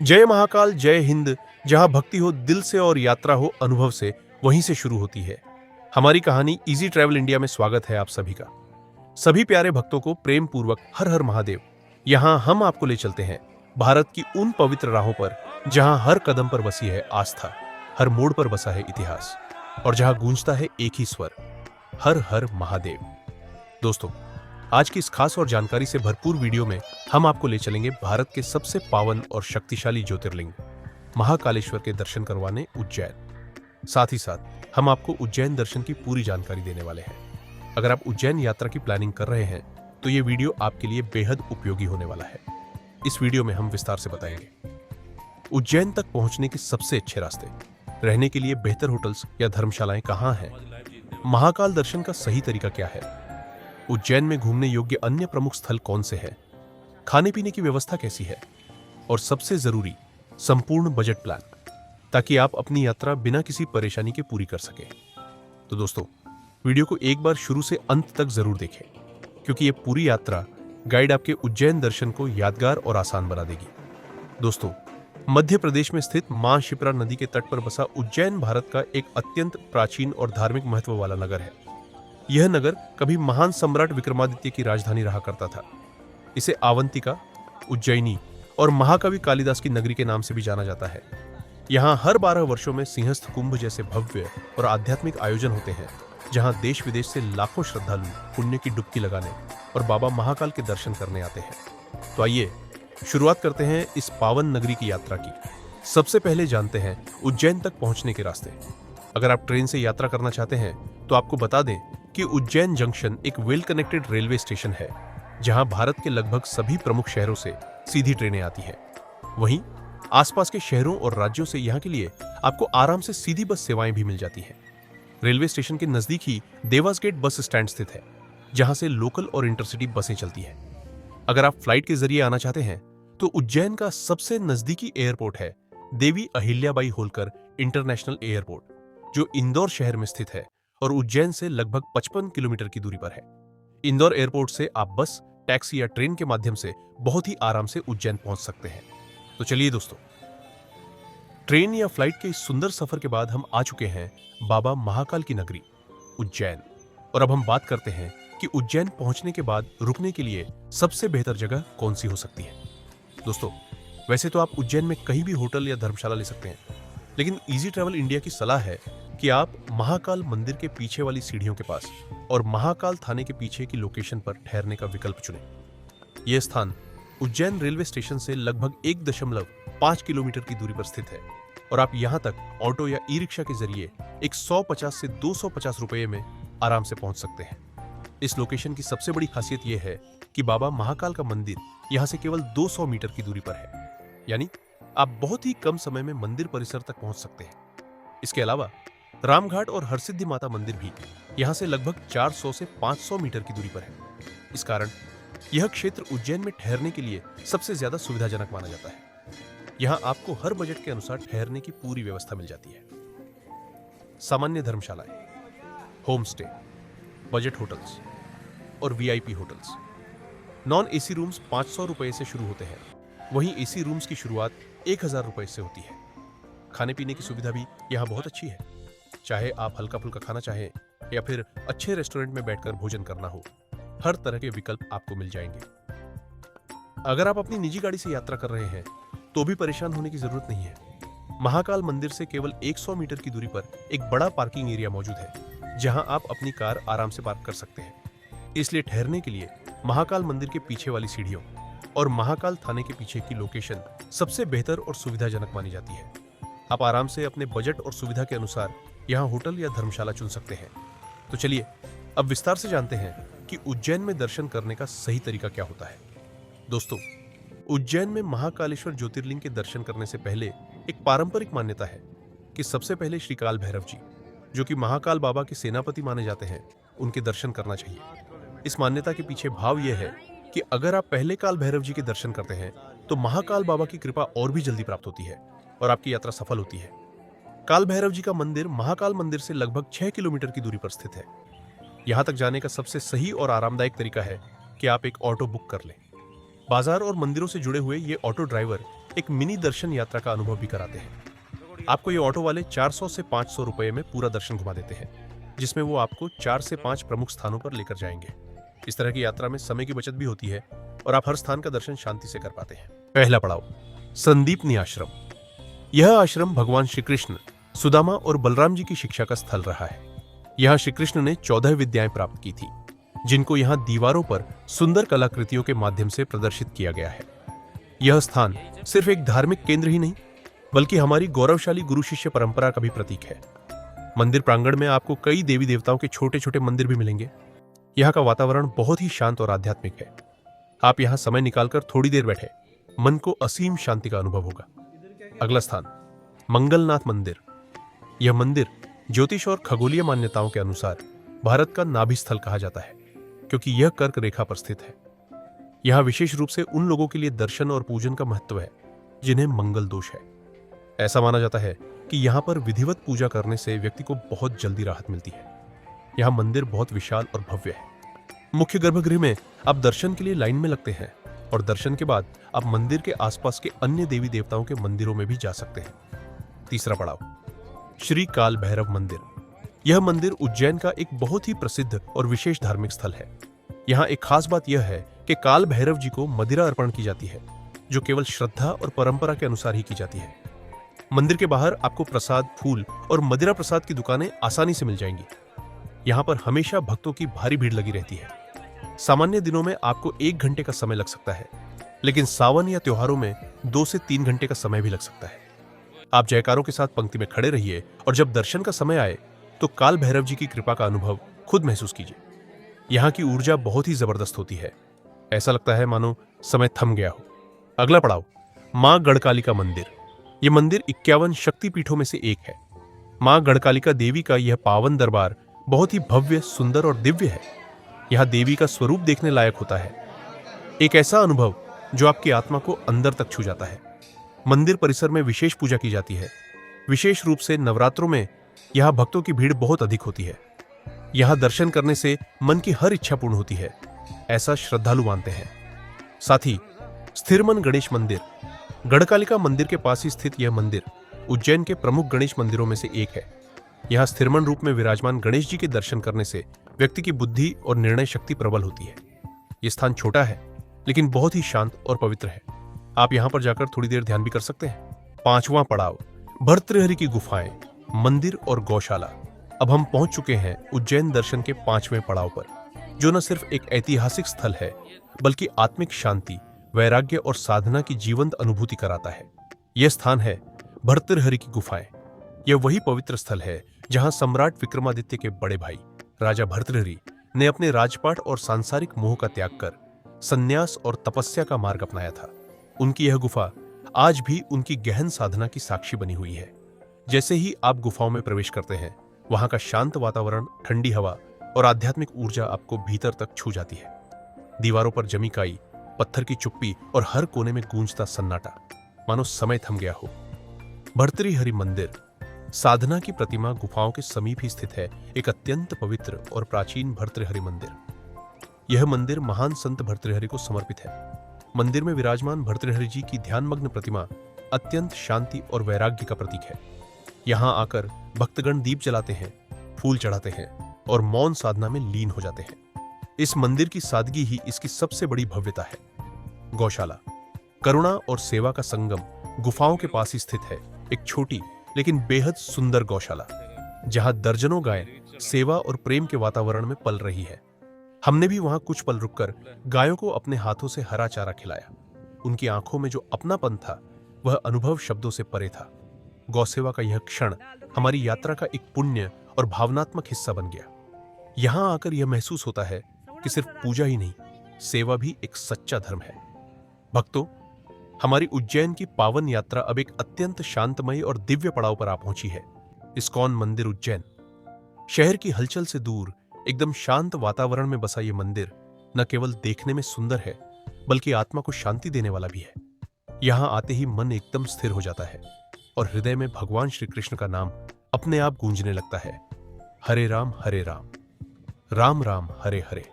जय महाकाल, जय हिंद। जहां भक्ति हो दिल से और यात्रा हो अनुभव से, वहीं से शुरू होती है हमारी कहानी। इजी ट्रैवल इंडिया में स्वागत है आप सभी का। सभी प्यारे भक्तों को प्रेम पूर्वक हर हर महादेव। यहां हम आपको ले चलते हैं भारत की उन पवित्र राहों पर जहां हर कदम पर बसी है आस्था, हर मोड़ पर बसा है इतिहास और जहां गूंजता है एक ही स्वर, हर हर महादेव। दोस्तों, आज की इस खास और जानकारी से भरपूर वीडियो में हम आपको ले चलेंगे भारत के सबसे पावन और शक्तिशाली ज्योतिर्लिंग महाकालेश्वर के दर्शन करवाने उज्जैन। साथ ही साथ हम आपको उज्जैन दर्शन की पूरी जानकारी देने वाले हैं। अगर आप उज्जैन यात्रा की प्लानिंग कर रहे हैं तो ये वीडियो आपके लिए बेहद उपयोगी होने वाला है। इस वीडियो में हम विस्तार से बताएंगे उज्जैन तक पहुंचने के सबसे अच्छे रास्ते, रहने के लिए बेहतर होटल्स या धर्मशालाएं कहां हैं, महाकाल दर्शन का सही तरीका क्या है, उज्जैन में घूमने योग्य अन्य प्रमुख स्थल कौन से हैं, खाने पीने की व्यवस्था कैसी है और सबसे जरूरी संपूर्ण बजट प्लान, ताकि आप अपनी यात्रा बिना किसी परेशानी के पूरी कर सकें। तो दोस्तों, वीडियो को एक बार शुरू से अंत तक जरूर देखें, क्योंकि ये पूरी यात्रा गाइड आपके उज्जैन दर्शन को यादगार और आसान बना देगी। दोस्तों, मध्य प्रदेश में स्थित मां शिप्रा नदी के तट पर बसा उज्जैन भारत का एक अत्यंत प्राचीन और धार्मिक महत्व वाला नगर है। यह नगर कभी महान सम्राट विक्रमादित्य की राजधानी रहा करता था। इसे अवंतिका, उज्जैनी और महाकवि कालिदास की नगरी के नाम से भी जाना जाता है। यहाँ हर 12 वर्षों में सिंहस्थ कुंभ जैसे भव्य और आध्यात्मिक आयोजन होते हैं, जहाँ देश विदेश से लाखों श्रद्धालु पुण्य की डुबकी लगाने और बाबा महाकाल के दर्शन करने आते हैं। तो आइए शुरुआत करते हैं इस पावन नगरी की यात्रा की। सबसे पहले जानते हैं उज्जैन तक पहुंचने के रास्ते। अगर आप ट्रेन से यात्रा करना चाहते हैं तो आपको बता दें कि उज्जैन जंक्शन एक वेल कनेक्टेड रेलवे स्टेशन है, जहां भारत के लगभग सभी प्रमुख शहरों से सीधी ट्रेनें आती हैं। वहीं आसपास के शहरों और राज्यों से यहां के लिए आपको आराम से सीधी बस सेवाएं भी मिल जाती हैं। रेलवे स्टेशन के नजदीक ही देवास गेट बस स्टैंड स्थित है, जहां से लोकल और इंटरसिटी बसें चलती हैं। अगर आप फ्लाइट के जरिए आना चाहते हैं तो उज्जैन का सबसे नजदीकी एयरपोर्ट है देवी अहिल्याबाई होलकर इंटरनेशनल एयरपोर्ट, जो इंदौर शहर में स्थित है और उज्जैन से लगभग 55 किलोमीटर की दूरी पर है। इंदौर एयरपोर्ट से आप बस, टैक्सी या ट्रेन के माध्यम से बहुत ही आराम से उज्जैन पहुंच सकते हैं। तो चलिए दोस्तों, ट्रेन या फ्लाइट के इस सुंदर सफर के बाद हम आ चुके हैं बाबा महाकाल की नगरी उज्जैन। और अब हम बात करते हैं कि उज्जैन पहुंचने के बाद रुकने के लिए सबसे बेहतर जगह कौन सी हो सकती है। दोस्तों, वैसे तो आप उज्जैन में कहीं भी होटल या धर्मशाला ले सकते हैं, लेकिन इजी ट्रैवल इंडिया की सलाह है कि आप महाकाल मंदिर के पीछे वाली सीढ़ियों के पास और महाकाल थाने के पीछे की लोकेशन पर ठहरने का विकल्प चुनें। यह स्थान उज्जैन रेलवे स्टेशन से लगभग 1.5 किलोमीटर की दूरी पर स्थित है और आप यहां तक ऑटो या ई रिक्शा के जरिए 150 से 250 रुपये में आराम से पहुंच सकते हैं। इस लोकेशन की सबसे बड़ी खासियत यह है कि बाबा महाकाल का मंदिर यहां से केवल 200 मीटर की दूरी पर है, यानी आप बहुत ही कम समय में मंदिर परिसर तक पहुंच सकते हैं। इसके अलावा रामघाट और हरसिद्धि माता मंदिर भी यहां से लगभग 400 से 500 मीटर की दूरी पर है। इस कारण यह क्षेत्र उज्जैन में ठहरने के लिए सबसे ज्यादा सुविधाजनक माना जाता है। यहां आपको हर बजट के अनुसार ठहरने की पूरी व्यवस्था मिल जाती है। सामान्य धर्मशालाएं, होम स्टे, बजट होटल्स और VIP hotels. Non AC rooms 500 रुपए से शुरू होते हैं, वहीं एसी रूम्स की शुरुआत 1000 रुपए से होती है। खाने पीने की सुविधा भी यहाँ बहुत अच्छी है। चाहे आप हल्का फुल्का खाना चाहें या फिर अच्छे रेस्टोरेंट में बैठकर भोजन करना हो, हर तरह के विकल्प आपको मिल जाएंगे। अगर आप अपनी निजी गाड़ी से यात्रा कर रहे हैं तो भी परेशान होने की जरूरत नहीं है। महाकाल मंदिर से केवल 100 मीटर की दूरी पर एक बड़ा पार्किंग एरिया मौजूद है, जहां आप अपनी कार आराम से पार्क कर सकते हैं। इसलिए ठहरने के लिए महाकाल मंदिर के पीछे वाली सीढ़ियों और महाकाल थाने के पीछे की लोकेशन सबसे बेहतर और सुविधाजनक मानी जाती है। आप आराम से अपने बजट और सुविधा के अनुसार यहाँ होटल या धर्मशाला चुन सकते हैं। तो चलिए अब विस्तार से जानते हैं कि उज्जैन में दर्शन करने का सही तरीका क्या होता है। दोस्तों, उज्जैन में महाकालेश्वर ज्योतिर्लिंग के दर्शन करने से पहले एक पारंपरिक मान्यता है कि सबसे पहले श्री काल भैरव जी, जो कि महाकाल बाबा के सेनापति माने जाते हैं, उनके दर्शन करना चाहिए। इस मान्यता के पीछे भाव यह है कि अगर आप पहले काल भैरव जी के दर्शन करते हैं तो महाकाल बाबा की कृपा और भी जल्दी प्राप्त होती है और आपकी यात्रा सफल होती है। काल भैरव जी का मंदिर महाकाल मंदिर से लगभग 6 किलोमीटर की दूरी पर स्थित है। यहां तक जाने का सबसे सही और आरामदायक तरीका है कि आप एक ऑटो बुक कर लें। बाजार और मंदिरों से जुड़े हुए ये ऑटो ड्राइवर एक मिनी दर्शन यात्रा का अनुभव भी कराते हैं। आपको ये ऑटो वाले 400 से 500 रुपए में पूरा दर्शन घुमा देते हैं, जिसमें वो आपको 4 से 5 प्रमुख स्थानों पर लेकर जाएंगे। इस तरह की यात्रा में समय की बचत भी होती है और आप हर स्थान का दर्शन शांति से कर पाते हैं। पहला पड़ाव, संदीपनी आश्रम। यह आश्रम भगवान श्री कृष्ण, सुदामा और बलराम जी की शिक्षा का स्थल रहा है। यहाँ श्री कृष्ण ने 14 विद्याएं प्राप्त की थी, जिनको यहाँ दीवारों पर सुंदर कलाकृतियों के माध्यम से प्रदर्शित किया गया है। यह स्थान सिर्फ एक धार्मिक केंद्र ही नहीं, बल्कि हमारी गौरवशाली गुरु शिष्य परंपरा का भी प्रतीक है। मंदिर प्रांगण में आपको कई देवी देवताओं के छोटे छोटे मंदिर भी मिलेंगे। यहाँ का वातावरण बहुत ही शांत और आध्यात्मिक है। आप यहाँ समय निकालकर थोड़ी देर बैठे, मन को असीम शांति का अनुभव होगा। अगला स्थान, मंगलनाथ मंदिर। यह मंदिर ज्योतिष और खगोलीय मान्यताओं के अनुसार भारत का नाभि स्थल कहा जाता है, क्योंकि यह कर्क रेखा पर स्थित है। यहाँ विशेष रूप से उन लोगों के लिए दर्शन और पूजन का महत्व है जिन्हें मंगल दोष है। ऐसा माना जाता है कि यहाँ पर विधिवत पूजा करने से व्यक्ति को बहुत जल्दी राहत मिलती है। यहाँ मंदिर बहुत विशाल और भव्य है। मुख्य गर्भगृह में आप दर्शन के लिए लाइन में लगते हैं और दर्शन के बाद आप मंदिर के आसपास के अन्य देवी देवताओं के मंदिरों में भी जा सकते हैं। तीसरा पड़ाव, श्री काल भैरव मंदिर। यह मंदिर उज्जैन का एक बहुत ही प्रसिद्ध और विशेष धार्मिक स्थल है। यहाँ एक खास बात यह है कि काल भैरव जी को मदिरा अर्पण की जाती है, जो केवल श्रद्धा और परंपरा के अनुसार ही की जाती है। मंदिर के बाहर आपको प्रसाद, फूल और मदिरा प्रसाद की दुकानें आसानी से मिल जाएंगी। यहाँ पर हमेशा भक्तों की भारी भीड़ लगी रहती है। सामान्य दिनों में आपको 1 घंटे का समय लग सकता है, लेकिन सावन या त्योहारों में 2 से 3 घंटे का समय भी लग सकता है। आप जयकारों के साथ पंक्ति में खड़े रहिए और जब दर्शन का समय आए तो काल भैरव जी की कृपा का अनुभव खुद महसूस कीजिए। यहाँ की ऊर्जा बहुत ही जबरदस्त होती है। ऐसा लगता है मानो समय थम गया हो। अगला पड़ाव, मां गढ़कालिका मंदिर। यह मंदिर 51 शक्तिपीठों में से एक है। मां गढ़कालिका देवी का यह पावन दरबार बहुत ही भव्य, सुंदर और दिव्य है। यहाँ देवी का स्वरूप देखने लायक होता है, एक ऐसा अनुभव जो आपकी आत्मा को अंदर तक छू जाता है। मंदिर परिसर में विशेष पूजा की जाती है। विशेष रूप से नवरात्रों में यहाँ भक्तों की भीड़ बहुत अधिक होती है। यहाँ दर्शन करने से मन की हर इच्छा पूर्ण होती है, ऐसा श्रद्धालु मानते हैं। साथ ही स्थिरमन गणेश मंदिर। गढ़कालिका मंदिर के पास ही स्थित यह मंदिर उज्जैन के प्रमुख गणेश मंदिरों में से एक है। यहाँ स्थिरमन रूप में विराजमान गणेश जी के दर्शन करने से व्यक्ति की बुद्धि और निर्णय शक्ति प्रबल होती है। यह स्थान छोटा है, लेकिन बहुत ही शांत और पवित्र है। आप यहाँ पर जाकर थोड़ी देर ध्यान भी कर सकते हैं। पांचवां पड़ाव, भर्तृहरि की गुफाएं, मंदिर और गौशाला। अब हम पहुंच चुके हैं उज्जैन दर्शन के 5वें पड़ाव पर, जो न सिर्फ एक ऐतिहासिक स्थल है, बल्कि आत्मिक शांति, वैराग्य और साधना की जीवंत अनुभूति कराता है। यह स्थान है भर्तृहरि की गुफाएं। यह वही पवित्र स्थल है जहां सम्राट विक्रमादित्य के बड़े भाई राजा भर्तृहरि ने अपने राजपाट और सांसारिक मोह का त्याग कर संन्यास और तपस्या का मार्ग अपनाया था। उनकी यह गुफा आज भी उनकी गहन साधना की साक्षी बनी हुई है। जैसे ही आप गुफाओं में प्रवेश करते हैं, वहां का शांत वातावरण, ठंडी हवा और आध्यात्मिक ऊर्जा आपको भीतर तक छू जाती है। दीवारों पर जमी काई, पत्थर की चुप्पी और हर कोने में गूंजता सन्नाटा, मानो समय थम गया हो। भर्तृहरि मंदिर, साधना की प्रतिमा गुफाओं के समीप ही स्थित है एक अत्यंत पवित्र और प्राचीन भर्तृहरि मंदिर। यह मंदिर महान संत भर्तृहरि को समर्पित है। मंदिर में विराजमान भर्तृहरि जी की ध्यानमग्न प्रतिमा अत्यंत शांति और वैराग्य का प्रतीक है। यहाँ आकर भक्तगण दीप जलाते हैं, फूल चढ़ाते हैं और मौन साधना में लीन हो जाते हैं। इस मंदिर की सादगी ही इसकी सबसे बड़ी भव्यता है। गौशाला, करुणा और सेवा का संगम गुफाओं के पास ही स्थित है एक छोटी लेकिन बेहद सुंदर गौशाला, जहां दर्जनों गायें सेवा और प्रेम के वातावरण में पल रही है। हमने भी वहां कुछ पल रुककर गायों को अपने हाथों से हरा चारा खिलाया। उनकी आंखों में जो अपनापन था, वह अनुभव शब्दों से परे था। गौसेवा का यह क्षण हमारी यात्रा का एक पुण्य और भावनात्मक हिस्सा बन गया। यहां आकर यह महसूस होता है कि सिर्फ पूजा ही नहीं, सेवा भी एक सच्चा धर्म है। भक्तों, हमारी उज्जैन की पावन यात्रा अब एक अत्यंत शांतमय और दिव्य पड़ाव पर आ पहुंची है। इस्कॉन मंदिर उज्जैन। शहर की हलचल से दूर एकदम शांत वातावरण में बसा ये मंदिर न केवल देखने में सुंदर है, बल्कि आत्मा को शांति देने वाला भी है। यहां आते ही मन एकदम स्थिर हो जाता है और हृदय में भगवान श्री कृष्ण का नाम अपने आप गूंजने लगता है। हरे राम, राम राम हरे हरे।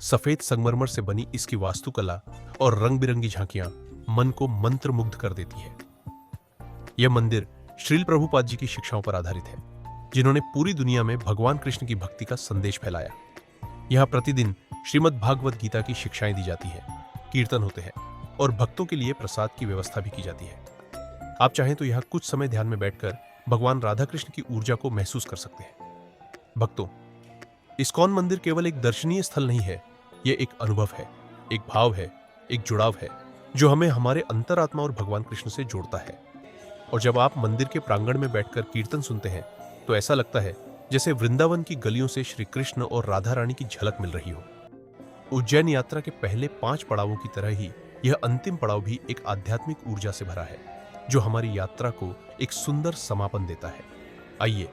सफेद संगमरमर से बनी इसकी वास्तुकला और रंग बिरंगी झांकियां मन को मंत्रमुग्ध कर देती है। यह मंदिर श्रील प्रभुपाद जी की शिक्षाओं पर आधारित है, जिन्होंने पूरी दुनिया में भगवान कृष्ण की भक्ति का संदेश फैलाया। यहाँ प्रतिदिन श्रीमद् भागवत गीता की शिक्षाएं दी जाती हैं, कीर्तन होते हैं और भक्तों के लिए प्रसाद की व्यवस्था भी की जाती है। आप चाहें तो यहाँ कुछ समय ध्यान में बैठकर भगवान राधा कृष्ण की ऊर्जा को महसूस कर सकते हैं। भक्तों, इस्कॉन मंदिर केवल एक दर्शनीय स्थल नहीं है, यह एक अनुभव है, एक भाव है, एक जुड़ाव है जो हमें हमारे अंतरात्मा और भगवान कृष्ण से जोड़ता है। और जब आप मंदिर के प्रांगण में बैठकर कीर्तन सुनते हैं तो ऐसा लगता है जैसे वृंदावन की गलियों से श्री कृष्ण और राधा रानी की झलक मिल रही हो। उज्जैन यात्रा के पहले 5 पड़ावों की तरह ही यह अंतिम पड़ाव भी एक आध्यात्मिक ऊर्जा से भरा है, जो हमारी यात्रा को एक सुंदर समापन देता है। आइए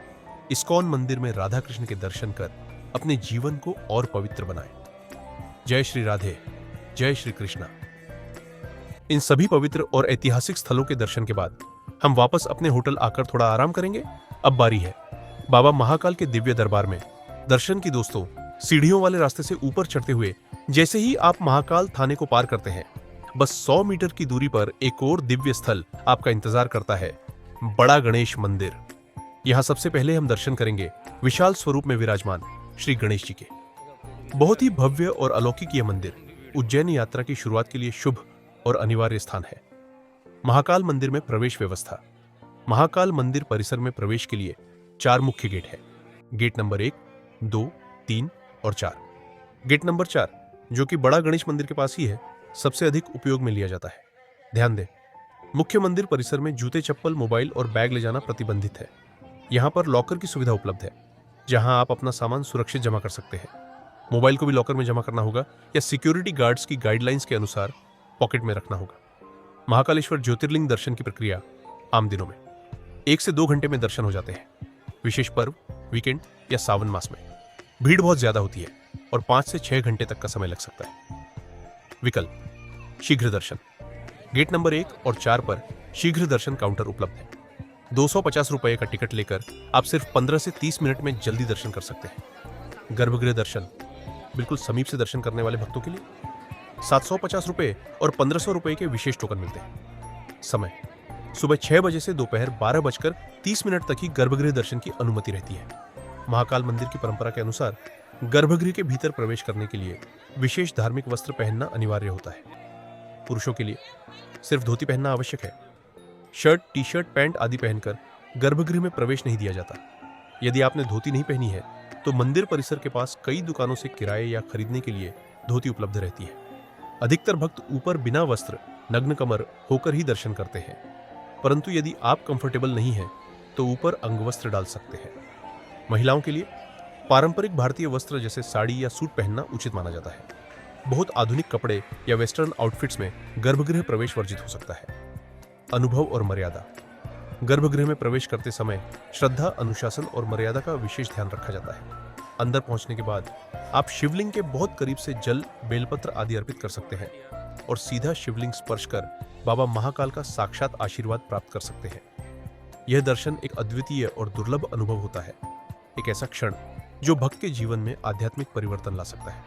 इस्कॉन मंदिर में राधा कृष्ण के दर्शन कर अपने जीवन को और पवित्र बनाएं। जय श्री राधे, जय श्री कृष्णा। इन सभी पवित्र और ऐतिहासिक स्थलों के दर्शन के बाद हम वापस अपने होटल आकर थोड़ा आराम करेंगे। अब बारी है बाबा महाकाल के दिव्य दरबार में दर्शन की। दोस्तों, सीढ़ियों वाले रास्ते से ऊपर चढ़ते हुए जैसे ही आप महाकाल थाने को पार करते हैं, बस 100 मीटर की दूरी पर एक और दिव्य स्थल आपका इंतजार करता है, बड़ा गणेश मंदिर। यहाँ सबसे पहले हम दर्शन करेंगे विशाल स्वरूप में विराजमान श्री गणेश जी के। बहुत ही भव्य और अलौकिक यह मंदिर उज्जैन यात्रा की शुरुआत के लिए शुभ और अनिवार्य स्थान है। महाकाल मंदिर में प्रवेश व्यवस्था। महाकाल मंदिर परिसर में प्रवेश के लिए 4 मुख्य गेट है। गेट नंबर 1, 2, 3 और 4। गेट नंबर 4, जो कि बड़ा गणेश मंदिर के पास ही है, सबसे अधिक उपयोग में लिया जाता है। ध्यान दें, मुख्य मंदिर परिसर में जूते, चप्पल, मोबाइल और बैग ले जाना प्रतिबंधित है। यहाँ पर लॉकर की सुविधा उपलब्ध है, जहां आप अपना सामान सुरक्षित जमा कर सकते हैं। मोबाइल को भी लॉकर में जमा करना होगा या सिक्योरिटी गार्ड्स की गाइडलाइंस के अनुसार पॉकेट में रखना होगा। महाकालेश्वर ज्योतिर्लिंग दर्शन की प्रक्रिया आम दिनों में 1 से 2 घंटे में दर्शन हो जाते हैं। विशेष पर्व, वीकेंड या सावन मास में भीड़ बहुत ज्यादा होती है और 5 से 6 घंटे तक का समय लग सकता है। विकल्प: शीघ्र दर्शन। गेट नंबर 1 और 4 पर शीघ्र दर्शन काउंटर उपलब्ध है। 250 रुपए का टिकट लेकर आप सिर्फ 15 से 30 मिनट में जल्दी दर्शन कर सकते हैं। गर्भगृह दर्शन, बिल्कुल समीप से दर्शन करने वाले भक्तों के लिए 750 रुपए और 1500 रुपए के विशेष टोकन मिलते हैं। समय: सुबह 6 बजे से दोपहर 12:30 तक ही गर्भगृह दर्शन की अनुमति रहती है। महाकाल मंदिर की परंपरा के अनुसार गर्भगृह के भीतर प्रवेश करने के लिए विशेष धार्मिक वस्त्र पहनना अनिवार्य होता है। पुरुषों के लिए सिर्फ धोती पहनना आवश्यक है। शर्ट, टी-शर्ट, पैंट आदि पहनकर गर्भगृह में प्रवेश नहीं दिया जाता। यदि आपने धोती नहीं पहनी है तो मंदिर परिसर के पास कई दुकानों से किराए या खरीदने के लिए धोती उपलब्ध रहती है। अधिकतर भक्त ऊपर बिना वस्त्र, नग्न कमर होकर ही दर्शन करते हैं, परंतु यदि आप कंफर्टेबल नहीं हैं तो ऊपर अंगवस्त्र डाल सकते हैं। महिलाओं के लिए पारंपरिक भारतीय वस्त्र जैसे साड़ी या सूट पहनना उचित माना जाता है। बहुत आधुनिक कपड़े या वेस्टर्न आउटफिट्स में गर्भगृह प्रवेश वर्जित हो सकता है। अनुभव और मर्यादा: गर्भगृह में प्रवेश करते समय श्रद्धा, अनुशासन और मर्यादा का विशेष ध्यान रखा जाता है। अंदर पहुंचने के बाद आप शिवलिंग के बहुत करीब से जल, बेलपत्र आदि अर्पित कर सकते हैं और सीधा शिवलिंग स्पर्श कर बाबा महाकाल का साक्षात आशीर्वाद प्राप्त कर सकते हैं। यह दर्शन एक अद्वितीय और दुर्लभ अनुभव होता है, एक ऐसा क्षण जो भक्त के जीवन में आध्यात्मिक परिवर्तन ला सकता है।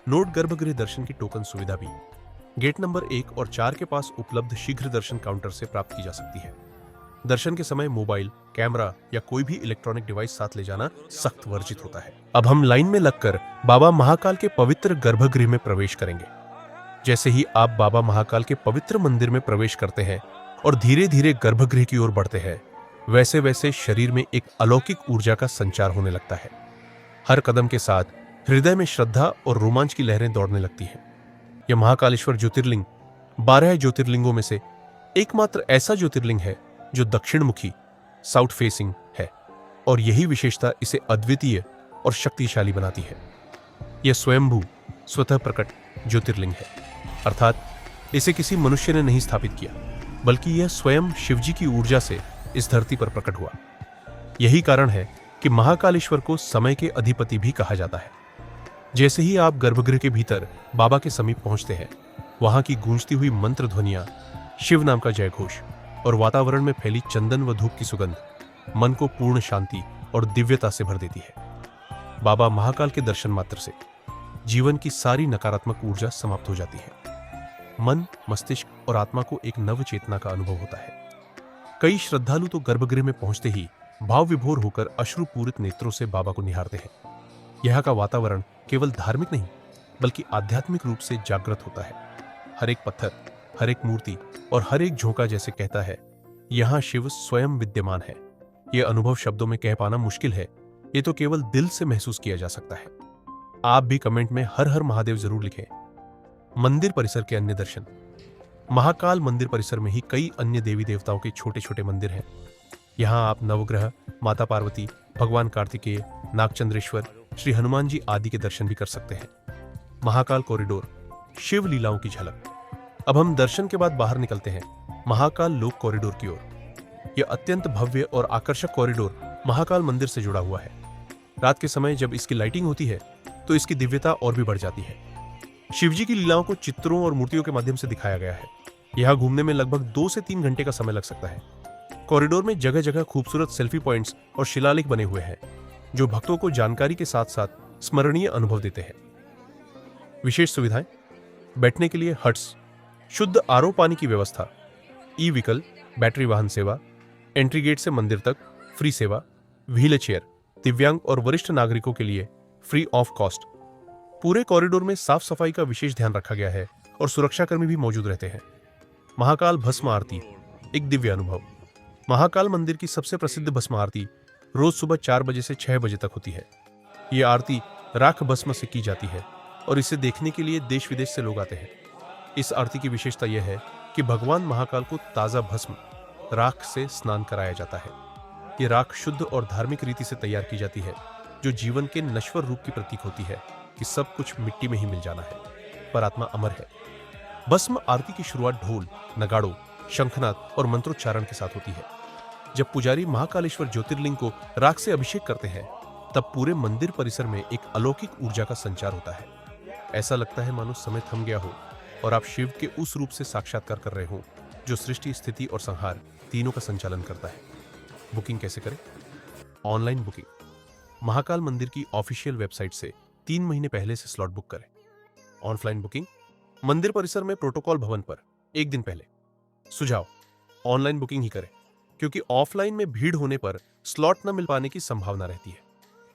नोट: गर्भगृह दर्शन की टोकन सुविधा भी गेट नंबर 1 और 4 के पास उपलब्ध शीघ्र दर्शन काउंटर से प्राप्त की जा सकती है। दर्शन के समय मोबाइल, कैमरा या कोई भी इलेक्ट्रॉनिक डिवाइस साथ ले जाना सख्त वर्जित होता है। अब हम लाइन में लगकर बाबा महाकाल के पवित्र गर्भगृह में प्रवेश करेंगे। जैसे ही आप बाबा महाकाल के पवित्र मंदिर में प्रवेश करते हैं और धीरे धीरे गर्भगृह की ओर बढ़ते हैं, वैसे वैसे शरीर में एक अलौकिक ऊर्जा का संचार होने लगता है। हर कदम के साथ हृदय में श्रद्धा और रोमांच की लहरें दौड़ने लगती हैं। यह महाकालेश्वर ज्योतिर्लिंग 12 ज्योतिर्लिंगों में से एकमात्र ऐसा ज्योतिर्लिंग है जो दक्षिणमुखी, साउथ फेसिंग है, और यही विशेषता इसे अद्वितीय और शक्तिशाली बनाती है। यह स्वयंभू, स्वतः प्रकट ज्योतिर्लिंग है, अर्थात इसे किसी मनुष्य ने नहीं स्थापित किया, बल्कि यह स्वयं शिवजी की ऊर्जा से इस धरती पर प्रकट हुआ। यही कारण है कि महाकालेश्वर को समय के अधिपति भी कहा जाता है। जैसे ही आप गर्भगृह के भीतर बाबा के समीप पहुंचते हैं, वहां की गूंजती हुई मंत्र ध्वनियां, शिव नाम का जयघोष और वातावरण में फैली चंदन व धूप की सुगंध मन को पूर्ण शांति और दिव्यता से भर देती है। बाबा महाकाल के दर्शन मात्र से जीवन की सारी नकारात्मक ऊर्जा समाप्त हो जाती है। मन, मस्तिष्क और आत्मा को एक नव चेतना का अनुभव होता है। कई श्रद्धालु तो गर्भगृह में पहुंचते ही भाव विभोर होकर अश्रुपूरित नेत्रों से बाबा को निहारते हैं। यह का वातावरण केवल धार्मिक नहीं बल्कि आध्यात्मिक रूप से जागृत होता है। हर एक पत्थर, हर एक मूर्ति और हर एक झोंका जैसे कहता है, यहाँ शिव स्वयं विद्यमान है। यह अनुभव शब्दों में कह पाना मुश्किल है, ये तो केवल दिल से महसूस किया जा सकता है। आप भी कमेंट में हर हर महादेव जरूर लिखें। मंदिर परिसर के अन्य दर्शन। महाकाल मंदिर परिसर में ही कई अन्य देवी देवताओं के छोटे छोटे मंदिर हैं। यहाँ आप नवग्रह, माता पार्वती, भगवान कार्तिकेय, नागचंद्रेश्वर, श्री हनुमान जी आदि के दर्शन भी कर सकते हैं। महाकाल कॉरिडोर, शिव लीलाओं की झलक। अब हम दर्शन के बाद बाहर निकलते हैं महाकाल लोक कॉरिडोर की ओर। यह अत्यंत भव्य और आकर्षक कॉरिडोर महाकाल मंदिर से जुड़ा हुआ है। रात के समय जब इसकी लाइटिंग होती है तो इसकी दिव्यता और भी बढ़ जाती है। शिवजी की लीलाओं को चित्रों और मूर्तियों के माध्यम से दिखाया गया है। यहाँ घूमने में लगभग 2 से 3 घंटे का समय लग सकता है। कॉरिडोर में जगह जगह खूबसूरत सेल्फी पॉइंट्स और शिलालेख बने हुए हैं जो भक्तों को जानकारी के साथ साथ स्मरणीय अनुभव देते हैं। विशेष सुविधाएं, बैठने के लिए हट्स, शुद्ध आरओ पानी की व्यवस्था, ई व्हीकल, बैटरी वाहन सेवा, एंट्री गेट से मंदिर तक फ्री सेवा, व्हील चेयर, दिव्यांग और वरिष्ठ नागरिकों के लिए फ्री ऑफ कॉस्ट। पूरे कॉरिडोर में साफ सफाई का विशेष ध्यान रखा गया है और सुरक्षाकर्मी भी मौजूद रहते हैं। महाकाल भस्म आरती, एक दिव्य अनुभव। महाकाल मंदिर की सबसे प्रसिद्ध भस्म आरती रोज सुबह 4 बजे से 6 बजे तक होती है। ये आरती राख भस्म से की जाती है और इसे देखने के लिए देश विदेश से लोग आते हैं। इस आरती की विशेषता यह है कि भगवान महाकाल को ताजा भस्म राख से स्नान कराया जाता है। ये राख शुद्ध और धार्मिक रीति से तैयार की जाती है जो जीवन के नश्वर रूप की प्रतीक होती है कि सब कुछ मिट्टी में ही मिल जाना है, पर आत्मा अमर है। भस्म आरती की शुरुआत ढोल, नगाड़ों, शंखनाद और मंत्रोच्चारण के साथ होती है। जब पुजारी महाकालेश्वर ज्योतिर्लिंग को राख से अभिषेक करते हैं तब पूरे मंदिर परिसर में एक अलौकिक ऊर्जा का संचार होता है। ऐसा लगता है मानो समय थम गया हो और आप शिव के उस रूप से साक्षात्कार कर रहे हो जो सृष्टि, स्थिति और संहार तीनों का संचालन करता है। बुकिंग कैसे करें? Online booking. महाकाल मंदिर की ऑफिशियल वेबसाइट से 3 महीने पहले से स्लॉट बुक करें। ऑफलाइन बुकिंग, मंदिर परिसर में प्रोटोकॉल भवन पर 1 दिन पहले। सुझाव, ऑनलाइन बुकिंग ही करें क्योंकि ऑफलाइन में भीड़ होने पर स्लॉट न मिल पाने की संभावना रहती है।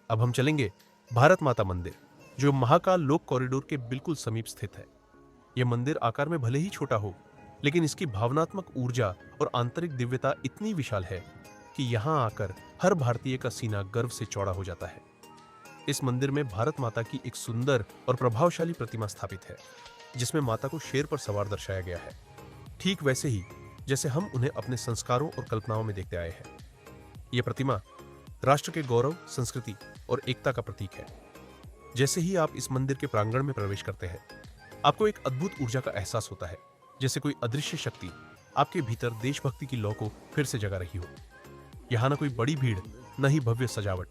अब हम चलेंगे भारत माता मंदिर, जो महाकाल लोक कॉरिडोर के बिल्कुल समीप स्थित है। यह मंदिर आकार में भले ही छोटा हो, लेकिन इसकी भावनात्मक ऊर्जा और आंतरिक दिव्यता इतनी विशाल है कि यहाँ आकर हर भारतीय का सीना गर्व से चौड़ा हो जाता है। इस मंदिर में भारत माता की एक सुंदर और प्रभावशाली प्रतिमा स्थापित है, जिसमें माता को शेर पर सवार दर्शाया गया है, ठीक वैसे ही जैसे हम उन्हें अपने संस्कारों और कल्पनाओं में देखते आए हैं। यह प्रतिमा राष्ट्र के गौरव, संस्कृति और एकता का प्रतीक है। जैसे ही आप इस मंदिर के प्रांगण में प्रवेश करते हैं, आपको एक अद्भुत ऊर्जा का एहसास होता है, जैसे कोई अदृश्य शक्ति आपके भीतर देशभक्ति की लौ को फिर से जगा रही हो। यहाँ न कोई बड़ी भीड़, न ही भव्य सजावट,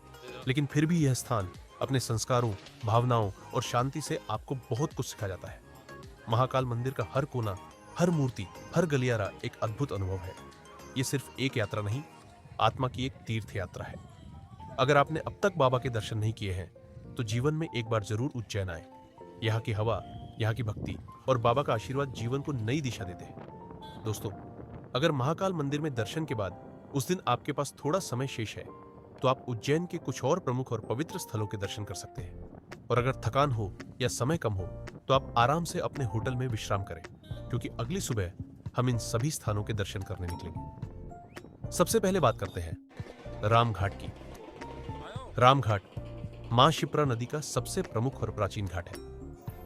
लेकिन फिर भी यह स्थान अपने संस्कारों, भावनाओं और शांति से आपको बहुत कुछ सिखा जाता है। महाकाल मंदिर का हर कोना, हर मूर्ति, हर गलियारा एक अद्भुत अनुभव है। ये सिर्फ एक यात्रा नहीं, आत्मा की एक तीर्थ यात्रा है। अगर आपने अब तक बाबा के दर्शन नहीं किए हैं तो जीवन में एक बार जरूर उज्जैन आए। यहाँ की हवा, यहाँ की भक्ति और बाबा का आशीर्वाद जीवन को नई दिशा देते हैं। दोस्तों, अगर महाकाल मंदिर में दर्शन के बाद उस दिन आपके पास थोड़ा समय शेष है तो आप उज्जैन के कुछ और प्रमुख और पवित्र स्थलों के दर्शन कर सकते हैं। और अगर थकान हो या समय कम हो तो आप आराम से अपने होटल में विश्राम करें, क्योंकि अगली सुबह हम इन सभी स्थानों के दर्शन करने निकलेंगे। सबसे पहले बात करते हैं रामघाट की। रामघाट मां शिप्रा नदी का सबसे प्रमुख और प्राचीन घाट है।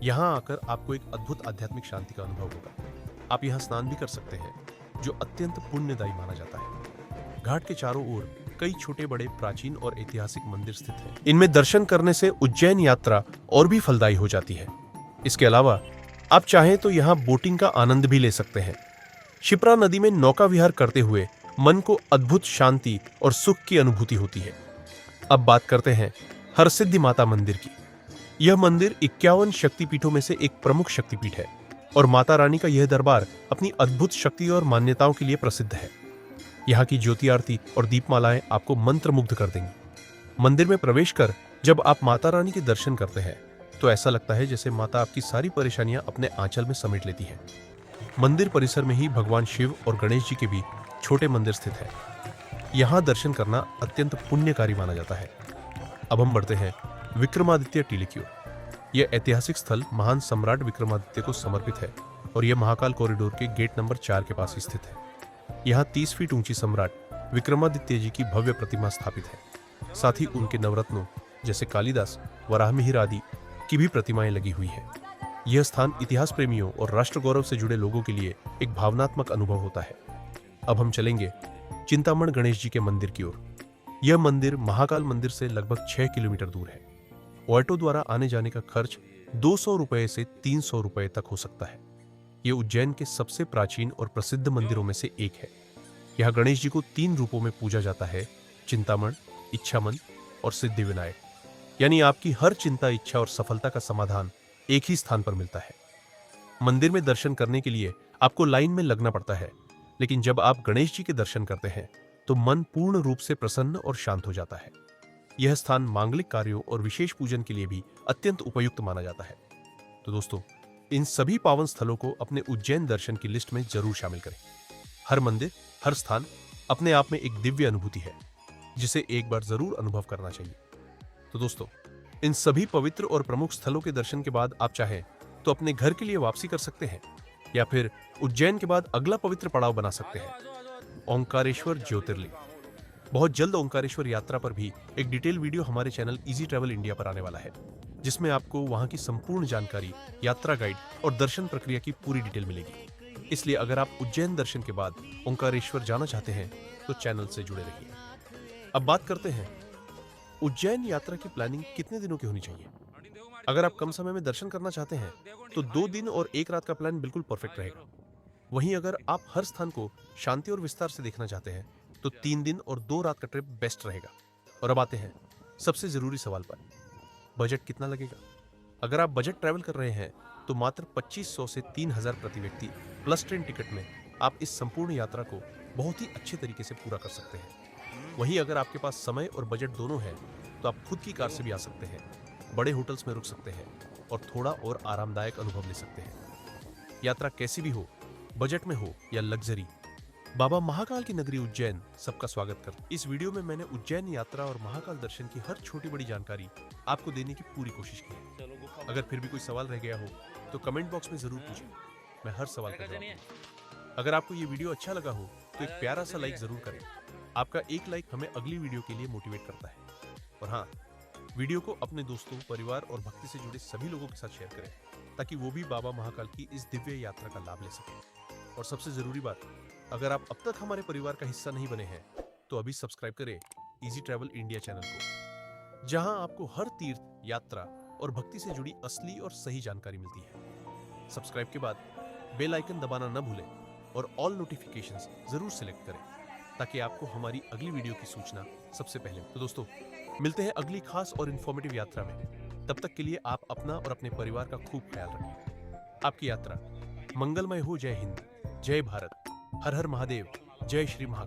यहाँ आकर आपको एक अद्भुत आध्यात्मिक शांति का अनुभव होगा। आप यहाँ स्नान भी कर सकते हैं, जो अत्यंत पुण्यदायी माना जाता है। घाट के चारों ओर कई छोटे बड़े प्राचीन और ऐतिहासिक मंदिर स्थित हैं। इनमें दर्शन करने से उज्जैन यात्रा और भी फलदायी हो जाती है। इसके अलावा आप चाहें तो यहाँ बोटिंग का आनंद भी ले सकते हैं। शिप्रा नदी में नौका विहार करते हुए मन को अद्भुत शांति और सुख की अनुभूति होती है। अब बात करते हैं हरसिद्धि माता मंदिर की। यह मंदिर 51 शक्तिपीठों में से एक प्रमुख शक्तिपीठ है और माता रानी का यह दरबार अपनी अद्भुत शक्ति और मान्यताओं के लिए प्रसिद्ध है। यहाँ की ज्योति आरती और दीपमालाएं आपको मंत्रमुग्ध कर देंगी। मंदिर में प्रवेश कर जब आप माता रानी के दर्शन करते हैं तो ऐसा लगता है जैसे माता आपकी सारी परेशानियां अपने आंचल में समेट लेती है। मंदिर परिसर में ही भगवान शिव और गणेश जी के भी छोटे मंदिर स्थित है। यहाँ दर्शन करना अत्यंत पुण्यकारी माना जाता है। अब हम बढ़ते हैं विक्रमादित्य टीले की ओर। यह ऐतिहासिक स्थल महान सम्राट विक्रमादित्य को समर्पित है और यह महाकाल कॉरिडोर के गेट नंबर 4 के पास स्थित है। यहाँ 30 फीट ऊंची सम्राट विक्रमादित्य जी की भव्य प्रतिमा स्थापित है। साथ ही उनके नवरत्नों जैसे कालिदास, वराहमिहिर आदि की भी प्रतिमाएं लगी हुई है। यह स्थान इतिहास प्रेमियों और राष्ट्र गौरव से जुड़े लोगों के लिए एक भावनात्मक अनुभव होता है। अब हम चलेंगे चिंतामण गणेश जी के मंदिर की ओर। यह मंदिर महाकाल मंदिर से लगभग 6 किलोमीटर दूर है। ऑटो द्वारा आने जाने का खर्च 200 रुपए से 300 रुपए तक हो सकता है। यह उज्जैन के सबसे प्राचीन और प्रसिद्ध मंदिरों में से एक है। यहाँ गणेश जी को 3 रूपों में पूजा जाता है: चिंतामण, इच्छामन और सिद्धिविनायक। यानी आपकी हर चिंता, इच्छा और सफलता का समाधान एक ही स्थान पर मिलता है। मंदिर में दर्शन करने के लिए आपको लाइन में लगना पड़ता है, लेकिन जब आप गणेश जी के दर्शन करते हैं तो मन पूर्ण रूप से प्रसन्न और शांत हो जाता है। यह स्थान मांगलिक कार्यों और विशेष पूजन के लिए भी अत्यंत उपयुक्त माना जाता है। तो दोस्तों, इन सभी पावन स्थलों को अपने उज्जैन दर्शन की लिस्ट में जरूर शामिल करें। हर मंदिर, हर स्थान अपने आप में एक दिव्य अनुभूति है, जिसे एक बार जरूर अनुभव करना चाहिए। तो दोस्तों, इन सभी पवित्र और प्रमुख स्थलों के दर्शन के बाद आप चाहें तो अपने घर के लिए वापसी कर सकते हैं, या फिर उज्जैन के बाद अगला पवित्र पड़ाव बना सकते हैं, ओंकारेश्वर ज्योतिर्लिंग। बहुत जल्द ओंकारेश्वर यात्रा पर भी एक डिटेल वीडियो हमारे चैनल इजी ट्रैवल इंडिया पर आने वाला है, जिसमें आपको वहां की संपूर्ण जानकारी, यात्रा गाइड और दर्शन प्रक्रिया की पूरी डिटेल मिलेगी। इसलिए अगर आप उज्जैन दर्शन के बाद ओंकारेश्वर जाना चाहते हैं तो चैनल से जुड़े रहिए। अब बात करते हैं उज्जैन यात्रा की प्लानिंग कितने दिनों की होनी चाहिए। अगर आप कम समय में दर्शन करना चाहते हैं तो 2 दिन और 1 रात का प्लान बिल्कुल परफेक्ट रहेगा। वहीं अगर आप हर स्थान को शांति और विस्तार से देखना चाहते हैं तो 3 दिन और 2 रात का ट्रिप बेस्ट रहेगा। और अब आते हैं सबसे जरूरी सवाल पर, बजट कितना लगेगा। अगर आप बजट ट्रैवल कर रहे हैं तो मात्र 2500 से 3000 प्रति व्यक्ति प्लस ट्रेन टिकट में आप इस संपूर्ण यात्रा को बहुत ही अच्छे तरीके से पूरा कर सकते हैं। वहीं अगर आपके पास समय और बजट दोनों है तो आप खुद की कार से भी आ सकते हैं, बड़े होटल्स में रुक सकते हैं और थोड़ा और आरामदायक अनुभव ले सकते हैं। यात्रा कैसी भी हो, बजट में हो या लग्जरी, बाबा महाकाल की नगरी उज्जैन सबका स्वागत करता है। इस वीडियो में मैंने उज्जैन यात्रा और महाकाल दर्शन की हर छोटी बड़ी जानकारी आपको देने की पूरी कोशिश की है। अगर फिर भी कोई सवाल रह गया हो तो कमेंट बॉक्स में जरूर पूछें, मैं हर सवाल का जवाब दूंगा। अगर आपको ये वीडियो अच्छा लगा हो तो एक प्यारा सा लाइक जरूर करें। आपका एक लाइक हमें अगली वीडियो के लिए मोटिवेट करता है। और हाँ, वीडियो को अपने दोस्तों, परिवार और भक्ति से जुड़े सभी लोगों के साथ शेयर करें, ताकि वो भी बाबा महाकाल की इस दिव्य यात्रा का लाभ ले सकें। और सबसे जरूरी बात, अगर आप अब तक हमारे परिवार का हिस्सा नहीं बने हैं तो अभी सब्सक्राइब करें इजी ट्रैवल इंडिया चैनल को, जहां आपको हर तीर्थ, यात्रा और भक्ति से जुड़ी असली और सही जानकारी मिलती है। सब्सक्राइब के बाद बेल आइकन दबाना न भूलें और ऑल नोटिफिकेशंस जरूर सिलेक्ट करें, ताकि आपको हमारी अगली वीडियो की सूचना सबसे पहले। तो दोस्तों, मिलते हैं अगली खास और इन्फॉर्मेटिव यात्रा में। तब तक के लिए आप अपना और अपने परिवार का खूब ख्याल रखें। आपकी यात्रा मंगलमय हो। जय हिंद, जय भारत, हर हर महादेव, जय श्री महाकाल।